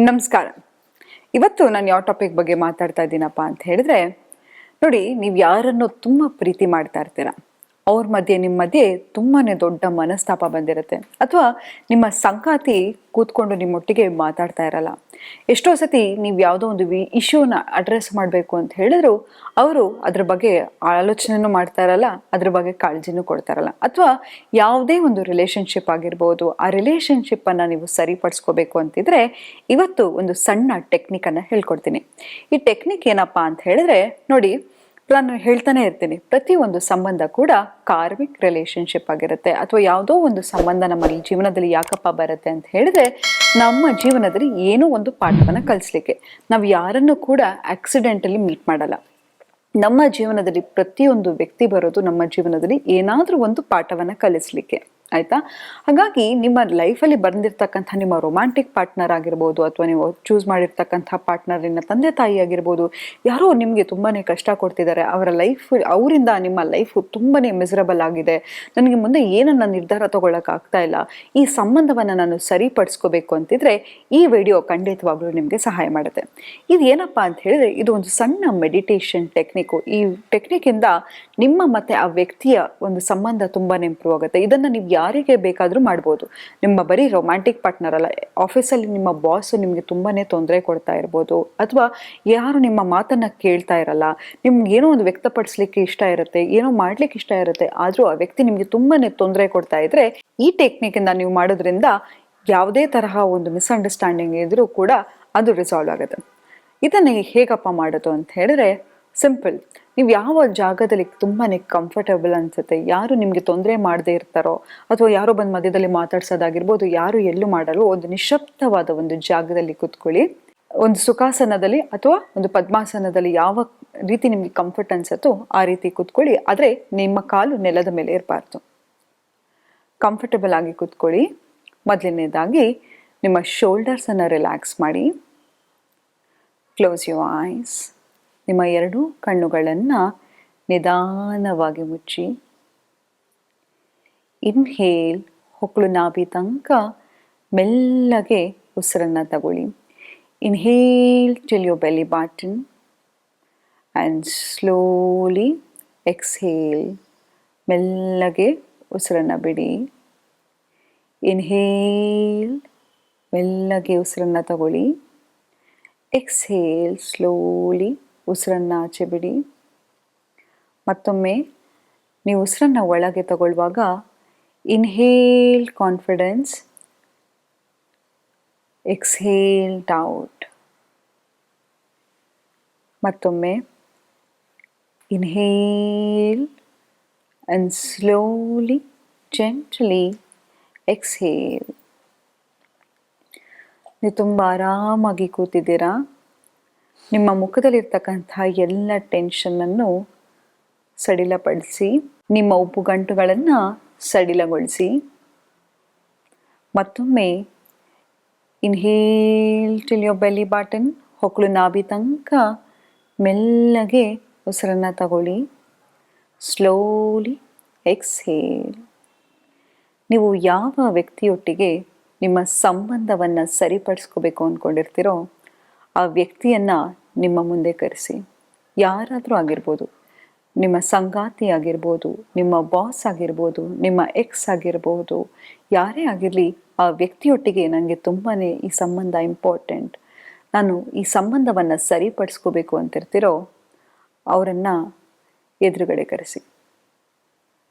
ನಮಸ್ಕಾರ. ಇವತ್ತು ನಾನು ಯಾವ ಟಾಪಿಕ್ ಬಗ್ಗೆ ಮಾತಾಡ್ತಾ ಇದ್ದೀನಪ್ಪ ಅಂತ ಹೇಳಿದ್ರೆ, ನೋಡಿ, ನೀವು ಯಾರನ್ನು ತುಂಬ ಪ್ರೀತಿ ಮಾಡ್ತಾ ಇರ್ತೀರ, ಅವ್ರ ಮಧ್ಯೆ ನಿಮ್ಮ ಮಧ್ಯೆ ತುಂಬಾ ದೊಡ್ಡ ಮನಸ್ತಾಪ ಬಂದಿರುತ್ತೆ, ಅಥವಾ ನಿಮ್ಮ ಸಂಗಾತಿ ಕೂತ್ಕೊಂಡು ನಿಮ್ಮೊಟ್ಟಿಗೆ ಮಾತಾಡ್ತಾ ಇರಲ್ಲ. ಎಷ್ಟೋ ಸತಿ ನೀವು ಯಾವುದೋ ಒಂದು ಇಶ್ಯೂನ ಅಡ್ರೆಸ್ ಮಾಡಬೇಕು ಅಂತ ಹೇಳಿದ್ರು ಅವರು ಅದ್ರ ಬಗ್ಗೆ ಆಲೋಚನೆನೂ ಮಾಡ್ತಾ ಇರಲ್ಲ, ಅದ್ರ ಬಗ್ಗೆ ಕಾಳಜಿನೂ ಕೊಡ್ತಾ ಇರಲ್ಲ. ಅಥವಾ ಯಾವುದೇ ಒಂದು ರಿಲೇಷನ್ಶಿಪ್ ಆಗಿರ್ಬೋದು, ಆ ರಿಲೇಷನ್ಶಿಪ್ಪನ್ನು ನೀವು ಸರಿಪಡಿಸ್ಕೋಬೇಕು ಅಂತಿದ್ರೆ ಇವತ್ತು ಒಂದು ಸಣ್ಣ ಟೆಕ್ನಿಕನ್ನು ಹೇಳ್ಕೊಡ್ತೀನಿ. ಈ ಟೆಕ್ನಿಕ್ ಏನಪ್ಪ ಅಂತ ಹೇಳಿದ್ರೆ, ನೋಡಿ, ನಾನು ಹೇಳ್ತಾನೆ ಇರ್ತೀನಿ, ಪ್ರತಿಯೊಂದು ಸಂಬಂಧ ಕೂಡ ಕಾರ್ಮಿಕ್ ರಿಲೇಷನ್ಶಿಪ್ ಆಗಿರುತ್ತೆ, ಅಥವಾ ಯಾವುದೋ ಒಂದು ಸಂಬಂಧ ನಮ್ಮ ಜೀವನದಲ್ಲಿ ಯಾಕಪ್ಪ ಬರುತ್ತೆ ಅಂತ ಹೇಳಿದ್ರೆ, ನಮ್ಮ ಜೀವನದಲ್ಲಿ ಏನೋ ಒಂದು ಪಾಠವನ್ನು ಕಲಿಸ್ಲಿಕ್ಕೆ. ನಾವು ಯಾರನ್ನು ಕೂಡ ಆಕ್ಸಿಡೆಂಟಲಿ ಮೀಟ್ ಮಾಡಲ್ಲ. ನಮ್ಮ ಜೀವನದಲ್ಲಿ ಪ್ರತಿಯೊಂದು ವ್ಯಕ್ತಿ ಬರೋದು ನಮ್ಮ ಜೀವನದಲ್ಲಿ ಏನಾದರೂ ಒಂದು ಪಾಠವನ್ನು ಕಲಿಸ್ಲಿಕ್ಕೆ, ಆಯ್ತಾ? ಹಾಗಾಗಿ ನಿಮ್ಮ ಲೈಫಲ್ಲಿ ಬಂದಿರತಕ್ಕಂಥ ನಿಮ್ಮ ರೊಮ್ಯಾಂಟಿಕ್ ಪಾರ್ಟ್ನರ್ ಆಗಿರ್ಬೋದು, ಅಥವಾ ನೀವು ಚೂಸ್ ಮಾಡಿರ್ತಕ್ಕಂಥ ಪಾರ್ಟ್ನರಿನ ತಂದೆ ತಾಯಿ ಆಗಿರ್ಬೋದು, ಯಾರೋ ನಿಮಗೆ ತುಂಬಾ ಕಷ್ಟ ಕೊಡ್ತಿದ್ದಾರೆ, ಅವರಿಂದ ನಿಮ್ಮ ಲೈಫು ತುಂಬಾ ಮಿಸರಬಲ್ ಆಗಿದೆ, ನನಗೆ ಮುಂದೆ ಏನನ್ನ ನಿರ್ಧಾರ ತಗೊಳ್ಳೋಕ್ಕಾಗ್ತಾ ಇಲ್ಲ, ಈ ಸಂಬಂಧವನ್ನು ನಾನು ಸರಿಪಡಿಸ್ಕೋಬೇಕು ಅಂತಿದ್ರೆ ಈ ವಿಡಿಯೋ ಖಂಡಿತವಾಗ್ಲೂ ನಿಮಗೆ ಸಹಾಯ ಮಾಡುತ್ತೆ. ಇದು ಏನಪ್ಪ ಅಂತ ಹೇಳಿದ್ರೆ, ಇದು ಒಂದು ಸಣ್ಣ ಮೆಡಿಟೇಷನ್ ಟೆಕ್ನಿಕ್ಕು. ಈ ಟೆಕ್ನಿಕ್ಕಿಂದ ನಿಮ್ಮ ಮತ್ತು ಆ ವ್ಯಕ್ತಿಯ ಒಂದು ಸಂಬಂಧ ತುಂಬಾ ಇಂಪ್ರೂವ್ ಆಗುತ್ತೆ. ಇದನ್ನು ನೀವು ಯಾರಿಗೆ ಬೇಕಾದರೂ ಮಾಡ್ಬೋದು. ನಿಮ್ಮ ಬರೀ ರೊಮ್ಯಾಂಟಿಕ್ ಪಾರ್ಟ್ನರ್ ಅಲ್ಲ, ಆಫೀಸಲ್ಲಿ ನಿಮ್ಮ ಬಾಸ್ ನಿಮಗೆ ತುಂಬಾ ತೊಂದರೆ ಕೊಡ್ತಾ ಇರ್ಬೋದು, ಅಥವಾ ಯಾರು ನಿಮ್ಮ ಮಾತನ್ನು ಕೇಳ್ತಾ ಇರಲ್ಲ, ನಿಮ್ಗೆ ಏನೋ ಒಂದು ವ್ಯಕ್ತಪಡಿಸ್ಲಿಕ್ಕೆ ಇಷ್ಟ ಇರುತ್ತೆ, ಏನೋ ಮಾಡ್ಲಿಕ್ಕೆ ಇಷ್ಟ ಇರುತ್ತೆ, ಆದರೂ ಆ ವ್ಯಕ್ತಿ ನಿಮಗೆ ತುಂಬಾ ತೊಂದರೆ ಕೊಡ್ತಾ ಇದ್ರೆ ಈ ಟೆಕ್ನಿಕ್ಕಿಂದ ನೀವು ಮಾಡೋದ್ರಿಂದ ಯಾವುದೇ ತರಹ ಒಂದು ಮಿಸ್ಅಂಡರ್ಸ್ಟ್ಯಾಂಡಿಂಗ್ ಇದ್ರೂ ಕೂಡ ಅದು ರಿಸಾಲ್ವ್ ಆಗುತ್ತೆ. ಇದನ್ನು ಹೇಗಪ್ಪ ಮಾಡೋದು ಅಂತ ಹೇಳಿದ್ರೆ, ಸಿಂಪಲ್. ನೀವು ಯಾವ ಜಾಗದಲ್ಲಿ ತುಂಬಾ ಕಂಫರ್ಟಬಲ್ ಅನ್ಸುತ್ತೆ, ಯಾರು ನಿಮಗೆ ತೊಂದರೆ ಮಾಡದೇ ಇರ್ತಾರೋ, ಅಥವಾ ಯಾರೋ ಬಂದು ಮಧ್ಯದಲ್ಲಿ ಮಾತಾಡ್ಸೋದಾಗಿರ್ಬೋದು, ಯಾರು ಎಲ್ಲೂ ಮಾಡಲು ಒಂದು ನಿಶಬ್ದವಾದ ಒಂದು ಜಾಗದಲ್ಲಿ ಕೂತ್ಕೊಳ್ಳಿ. ಒಂದು ಸುಖಾಸನದಲ್ಲಿ ಅಥವಾ ಒಂದು ಪದ್ಮಾಸನದಲ್ಲಿ ಯಾವ ರೀತಿ ನಿಮಗೆ ಕಂಫರ್ಟ್ ಅನ್ಸುತ್ತೋ ಆ ರೀತಿ ಕೂತ್ಕೊಳ್ಳಿ. ಆದರೆ ನಿಮ್ಮ ಕಾಲು ನೆಲದ ಮೇಲೆ ಇರಬಾರ್ದು. ಕಂಫರ್ಟಬಲ್ ಆಗಿ ಕೂತ್ಕೊಳ್ಳಿ. ಮೊದಲನೇದಾಗಿ ನಿಮ್ಮ ಶೋಲ್ಡರ್ಸನ್ನು ರಿಲ್ಯಾಕ್ಸ್ ಮಾಡಿ. Close your eyes. ನಿಮ್ಮ ಎರಡೂ ಕಣ್ಣುಗಳನ್ನು ನಿಧಾನವಾಗಿ ಮುಚ್ಚಿ. ಇನ್ಹೇಲ್, ಹೊಕ್ಕಳು ನಾಭಿ ತನಕ ಮೆಲ್ಲಗೆ ಉಸಿರನ್ನು ತಗೊಳ್ಳಿ. ಇನ್ಹೇಲ್ ಟಿಲ್ ಯೋರ್ ಬೆಲಿ ಬಟನ್ ಆ್ಯಂಡ್ ಸ್ಲೋಲಿ ಎಕ್ಸ್ಹೇಲ್. ಮೆಲ್ಲಗೆ ಉಸಿರನ್ನು ಬಿಡಿ. ಇನ್ಹೇಲ್, ಮೆಲ್ಲಗೆ ಉಸಿರನ್ನು ತಗೊಳ್ಳಿ. ಎಕ್ಸ್ಹೇಲ್, ಸ್ಲೋಲಿ ಉಸಿರನ್ನು ಆಚೆ ಬಿಡಿ. ಮತ್ತೊಮ್ಮೆ ನೀವು ಉಸಿರನ್ನು ಒಳಗೆ ತಗೊಳ್ಳುವಾಗ ಇನ್ಹೇಲ್ ಕಾನ್ಫಿಡೆನ್ಸ್, ಎಕ್ಸ್ಹೇಲ್ ಡೌಟ್. ಮತ್ತೊಮ್ಮೆ ಇನ್ಹೇಲ್ ಆ್ಯಂಡ್ ಸ್ಲೋಲಿ ಜೆಂಟಲಿ ಎಕ್ಸ್ಹೇಲ್. ನೀವು ತುಂಬ ಆರಾಮಾಗಿ ಕೂತಿದ್ದೀರಾ. ನಿಮ್ಮ ಮುಖದಲ್ಲಿರ್ತಕ್ಕಂಥ ಎಲ್ಲ ಟೆನ್ಷನ್ನನ್ನು ಸಡಿಲಪಡಿಸಿ, ನಿಮ್ಮ ಉಪ್ಪುಗಂಟುಗಳನ್ನು ಸಡಿಲಗೊಳಿಸಿ. ಮತ್ತೊಮ್ಮೆ ಇನ್ಹೇಲ್ ಟಿಲ್ ಯೋರ್ ಬೆಲಿ ಬಟನ್, ಹೊಕ್ಕಳು ನಾಭಿ ತನಕ ಮೆಲ್ಲಗೆ ಉಸಿರನ್ನು ತಗೊಳ್ಳಿ. Slowly exhale. ನೀವು ಯಾವ ವ್ಯಕ್ತಿಯೊಟ್ಟಿಗೆ ನಿಮ್ಮ ಸಂಬಂಧವನ್ನು ಸರಿಪಡಿಸ್ಕೋಬೇಕು ಅಂದ್ಕೊಂಡಿರ್ತೀರೋ ಆ ವ್ಯಕ್ತಿಯನ್ನು ನಿಮ್ಮ ಮುಂದೆ ಕರೆಸಿ. ಯಾರಾದರೂ ಆಗಿರ್ಬೋದು, ನಿಮ್ಮ ಸಂಗಾತಿ ಆಗಿರ್ಬೋದು, ನಿಮ್ಮ ಬಾಸ್ ಆಗಿರ್ಬೋದು, ನಿಮ್ಮ ಎಕ್ಸ್ ಆಗಿರ್ಬೋದು, ಯಾರೇ ಆಗಿರಲಿ, ಆ ವ್ಯಕ್ತಿಯೊಟ್ಟಿಗೆ ನನಗೆ ತುಂಬಾ ಈ ಸಂಬಂಧ ಇಂಪಾರ್ಟೆಂಟ್, ನಾನು ಈ ಸಂಬಂಧವನ್ನು ಸರಿಪಡಿಸ್ಕೋಬೇಕು ಅಂತಿರ್ತೀರೋ ಅವರನ್ನು ಎದುರುಗಡೆ ಕರೆಸಿ.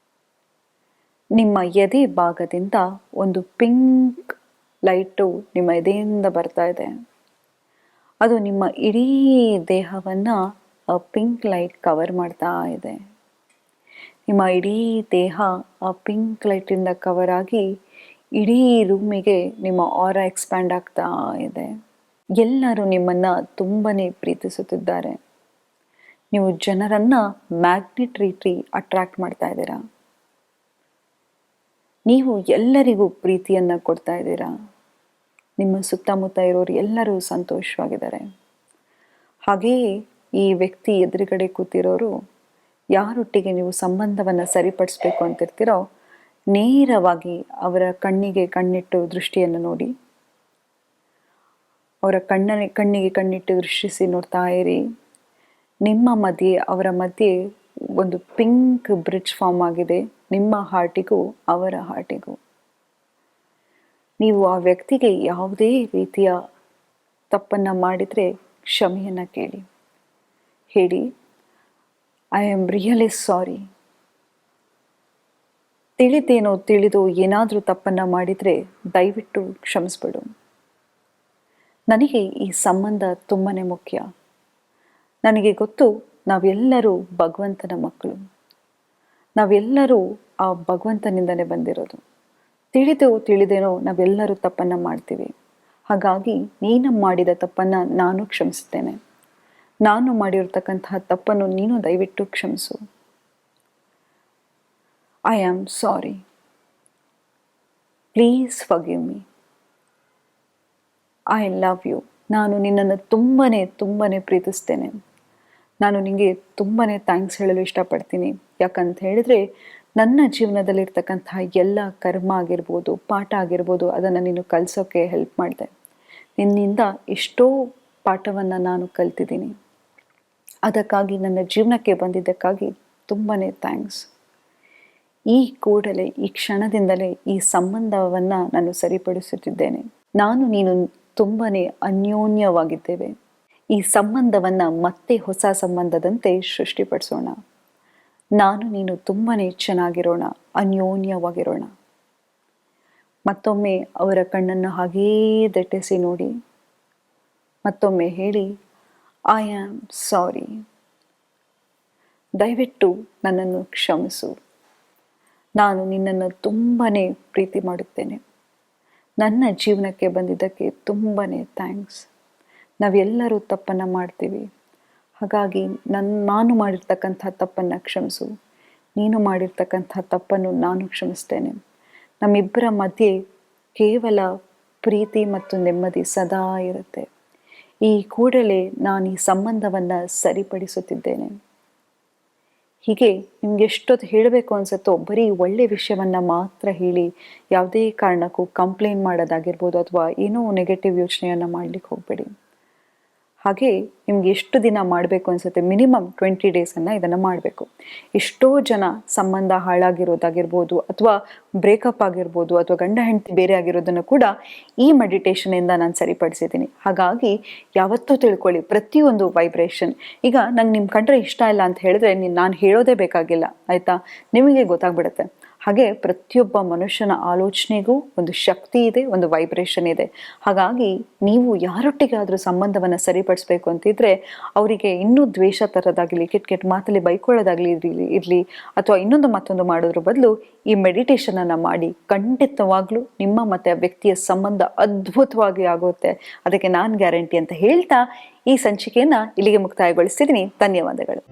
ನಿಮ್ಮ ಎದೆ ಭಾಗದಿಂದ ಒಂದು ಪಿಂಕ್ ಲೈಟು ನಿಮ್ಮ ಎದೆಯಿಂದ ಬರ್ತಾ ಇದೆ. ಅದು ನಿಮ್ಮ ಇಡೀ ದೇಹವನ್ನು ಆ ಪಿಂಕ್ ಲೈಟ್ ಕವರ್ ಮಾಡ್ತಾ ಇದೆ. ನಿಮ್ಮ ಇಡೀ ದೇಹ ಆ ಪಿಂಕ್ ಲೈಟಿಂದ ಕವರ್ ಆಗಿ ಇಡೀ ರೂಮಿಗೆ ನಿಮ್ಮ ಆರಾ ಎಕ್ಸ್ಪ್ಯಾಂಡ್ ಆಗ್ತಾ ಇದೆ. ಎಲ್ಲರೂ ನಿಮ್ಮನ್ನು ತುಂಬಾ ಪ್ರೀತಿಸುತ್ತಿದ್ದಾರೆ. ನೀವು ಜನರನ್ನು ಮ್ಯಾಗ್ನೆಟ್ ರೀತಿ ಅಟ್ರಾಕ್ಟ್ ಮಾಡ್ತಾ ಇದ್ದೀರಾ. ನೀವು ಎಲ್ಲರಿಗೂ ಪ್ರೀತಿಯನ್ನು ಕೊಡ್ತಾ ಇದ್ದೀರಾ. ನಿಮ್ಮ ಸುತ್ತಮುತ್ತ ಇರೋರು ಎಲ್ಲರೂ ಸಂತೋಷವಾಗಿದ್ದಾರೆ. ಹಾಗೆಯೇ ಈ ವ್ಯಕ್ತಿ ಎದುರುಗಡೆ ಕೂತಿರೋರು, ಯಾರೊಟ್ಟಿಗೆ ನೀವು ಸಂಬಂಧವನ್ನು ಸರಿಪಡಿಸ್ಬೇಕು ಅಂತಿರ್ತೀರೋ, ನೇರವಾಗಿ ಅವರ ಕಣ್ಣಿಗೆ ಕಣ್ಣಿಟ್ಟು ದೃಷ್ಟಿಯನ್ನು ನೋಡಿ. ಅವರ ಕಣ್ಣಿಗೆ ಕಣ್ಣಿಟ್ಟು ದೃಷ್ಟಿಸಿ ನೋಡ್ತಾ ಇರಿ. ನಿಮ್ಮ ಮಧ್ಯೆ ಅವರ ಮಧ್ಯೆ ಒಂದು ಪಿಂಕ್ ಬ್ರಿಡ್ಜ್ ಫಾರ್ಮ್ ಆಗಿದೆ, ನಿಮ್ಮ ಹಾರ್ಟಿಗೂ ಅವರ ಹಾರ್ಟಿಗೂ. ನೀವು ಆ ವ್ಯಕ್ತಿಗೆ ಯಾವುದೇ ರೀತಿಯ ತಪ್ಪನ್ನು ಮಾಡಿದರೆ ಕ್ಷಮೆಯನ್ನು ಕೇಳಿ. ಹೇಳಿ, ಐ ಆಮ್ ರಿಯಲಿ ಸಾರಿ. ತಿಳಿದೋ ಏನಾದರೂ ತಪ್ಪನ್ನು ಮಾಡಿದರೆ ದಯವಿಟ್ಟು ಕ್ಷಮಿಸ್ಬಿಡು. ನನಗೆ ಈ ಸಂಬಂಧ ತುಂಬಾ ಮುಖ್ಯ. ನನಗೆ ಗೊತ್ತು, ನಾವೆಲ್ಲರೂ ಭಗವಂತನ ಮಕ್ಕಳು. ನಾವೆಲ್ಲರೂ ಆ ಭಗವಂತನಿಂದಲೇ ಬಂದಿರೋದು. ತಿಳಿದೇನೋ ನಾವೆಲ್ಲರೂ ತಪ್ಪನ್ನು ಮಾಡ್ತೀವಿ. ಹಾಗಾಗಿ ನೀನು ಮಾಡಿದ ತಪ್ಪನ್ನು ನಾನು ಕ್ಷಮಿಸ್ತೇನೆ. ನಾನು ಮಾಡಿರ್ತಕ್ಕಂತಹ ತಪ್ಪನ್ನು ನೀನು ದಯವಿಟ್ಟು ಕ್ಷಮಿಸು. I am sorry. Please forgive me. I love you. ನಾನು ನಿನ್ನನ್ನು ತುಂಬಾ ಪ್ರೀತಿಸ್ತೇನೆ. ನಾನು ನಿನಗೆ ತುಂಬಾ ಥ್ಯಾಂಕ್ಸ್ ಹೇಳಲು ಇಷ್ಟಪಡ್ತೀನಿ. ಯಾಕಂತ ಹೇಳಿದರೆ ನನ್ನ ಜೀವನದಲ್ಲಿರ್ತಕ್ಕಂತಹ ಎಲ್ಲ ಕರ್ಮ ಆಗಿರ್ಬೋದು, ಪಾಠ ಆಗಿರ್ಬೋದು, ಅದನ್ನು ನೀನು ಕಲಿಸೋಕ್ಕೆ ಹೆಲ್ಪ್ ಮಾಡಿದೆ. ನಿನ್ನಿಂದ ಎಷ್ಟೋ ಪಾಠವನ್ನು ನಾನು ಕಲ್ತಿದ್ದೀನಿ. ಅದಕ್ಕಾಗಿ ನನ್ನ ಜೀವನಕ್ಕೆ ಬಂದಿದ್ದಕ್ಕಾಗಿ ತುಂಬಾ ಥ್ಯಾಂಕ್ಸ್. ಈ ಕೂಡಲೇ ಈ ಕ್ಷಣದಿಂದಲೇ ಈ ಸಂಬಂಧವನ್ನು ನಾನು ಸರಿಪಡಿಸುತ್ತಿದ್ದೇನೆ. ನಾನು ನೀನು ತುಂಬಾ ಅನ್ಯೋನ್ಯವಾಗಿದ್ದೇವೆ. ಈ ಸಂಬಂಧವನ್ನು ಮತ್ತೆ ಹೊಸ ಸಂಬಂಧದಂತೆ ಸೃಷ್ಟಿಪಡಿಸೋಣ. ನಾನು ನೀನು ತುಂಬಾ ಚೆನ್ನಾಗಿರೋಣ, ಅನ್ಯೋನ್ಯವಾಗಿರೋಣ. ಮತ್ತೊಮ್ಮೆ ಅವರ ಕಣ್ಣನ್ನು ಹಾಗೇ ದಟ್ಟಿಸಿ ನೋಡಿ. ಮತ್ತೊಮ್ಮೆ ಹೇಳಿ, ಐ ಆಮ್ ಸಾರಿ. ದಯವಿಟ್ಟು ನನ್ನನ್ನು ಕ್ಷಮಿಸು. ನಾನು ನಿನ್ನನ್ನು ತುಂಬಾ ಪ್ರೀತಿ ಮಾಡುತ್ತೇನೆ. ನನ್ನ ಜೀವನಕ್ಕೆ ಬಂದಿದ್ದಕ್ಕೆ ತುಂಬಾ ಥ್ಯಾಂಕ್ಸ್. ನಾವೆಲ್ಲರೂ ತಪ್ಪನ್ನು ಮಾಡ್ತೀವಿ. ಹಾಗಾಗಿ ನಾನು ಮಾಡಿರ್ತಕ್ಕಂಥ ತಪ್ಪನ್ನು ಕ್ಷಮಿಸು. ನೀನು ಮಾಡಿರ್ತಕ್ಕಂಥ ತಪ್ಪನ್ನು ನಾನು ಕ್ಷಮಿಸ್ತೇನೆ. ನಮ್ಮಿಬ್ಬರ ಮಧ್ಯೆ ಕೇವಲ ಪ್ರೀತಿ ಮತ್ತು ನೆಮ್ಮದಿ ಸದಾ ಇರುತ್ತೆ. ಈ ಕೂಡಲೇ ನಾನು ಈ ಸಂಬಂಧವನ್ನು ಸರಿಪಡಿಸುತ್ತಿದ್ದೇನೆ. ಹೀಗೆ ನಿಮ್ಗೆ ಎಷ್ಟೊತ್ತು ಹೇಳಬೇಕು ಅನ್ಸುತ್ತೋ ಬರೀ ಒಳ್ಳೆ ವಿಷಯವನ್ನು ಮಾತ್ರ ಹೇಳಿ, ಯಾವುದೇ ಕಾರಣಕ್ಕೂ ಕಂಪ್ಲೇಂಟ್ ಮಾಡೋದಾಗಿರ್ಬೋದು ಅಥವಾ ಏನೋ ನೆಗೆಟಿವ್ ಯೋಚನೆಯನ್ನು ಮಾಡಲಿಕ್ಕೆ ಹೋಗಬೇಡಿ. ಹಾಗೆ ನಿಮ್ಗೆ ಎಷ್ಟು ದಿನ ಮಾಡಬೇಕು ಅನಿಸುತ್ತೆ, ಮಿನಿಮಮ್ 20 ಡೇಸನ್ನು ಇದನ್ನು ಮಾಡಬೇಕು. ಎಷ್ಟೋ ಜನ ಸಂಬಂಧ ಹಾಳಾಗಿರೋದಾಗಿರ್ಬೋದು ಅಥವಾ ಬ್ರೇಕಪ್ ಆಗಿರ್ಬೋದು ಅಥವಾ ಗಂಡ ಹೆಂಡತಿ ಬೇರೆ ಆಗಿರೋದನ್ನು ಕೂಡ ಈ ಮೆಡಿಟೇಷನಿಂದ ನಾನು ಸರಿಪಡಿಸಿದ್ದೀನಿ. ಹಾಗಾಗಿ ಯಾವತ್ತೂ ತಿಳ್ಕೊಳ್ಳಿ, ಪ್ರತಿಯೊಂದು ವೈಬ್ರೇಷನ್. ಈಗ ನಂಗೆ ನಿಮ್ಮ ಕಂಡ್ರೆ ಇಷ್ಟ ಇಲ್ಲ ಅಂತ ಹೇಳಿದ್ರೆ ನಾನು ಹೇಳೋದೇ ಬೇಕಾಗಿಲ್ಲ, ಆಯಿತಾ? ನಿಮಗೆ ಗೊತ್ತಾಗ್ಬಿಡುತ್ತೆ. ಹಾಗೆ ಪ್ರತಿಯೊಬ್ಬ ಮನುಷ್ಯನ ಆಲೋಚನೆಗೂ ಒಂದು ಶಕ್ತಿ ಇದೆ, ಒಂದು ವೈಬ್ರೇಷನ್ ಇದೆ. ಹಾಗಾಗಿ ನೀವು ಯಾರೊಟ್ಟಿಗಾದರೂ ಸಂಬಂಧವನ್ನು ಸರಿಪಡಿಸ್ಬೇಕು ಅಂತಿದ್ರೆ ಅವರಿಗೆ ಇನ್ನೂ ದ್ವೇಷ ತರೋದಾಗಲಿ, ಕೆಟ್ಟ ಮಾತಲ್ಲಿ ಬೈಕೊಳ್ಳೋದಾಗಲಿ ಇರಲಿ ಅಥವಾ ಇನ್ನೊಂದು ಮತ್ತೊಂದು ಮಾಡೋದ್ರ ಬದಲು ಈ ಮೆಡಿಟೇಷನನ್ನು ಮಾಡಿ ಖಂಡಿತವಾಗ್ಲೂ ನಿಮ್ಮ ಮತ್ತು ಆ ವ್ಯಕ್ತಿಯ ಸಂಬಂಧ ಅದ್ಭುತವಾಗಿ ಆಗುತ್ತೆ. ಅದಕ್ಕೆ ನಾನು ಗ್ಯಾರಂಟಿ ಅಂತ ಹೇಳ್ತಾ ಈ ಸಂಚಿಕೆಯನ್ನು ಇಲ್ಲಿಗೆ ಮುಕ್ತಾಯಗೊಳಿಸ್ತಿದ್ದೀನಿ. ಧನ್ಯವಾದಗಳು.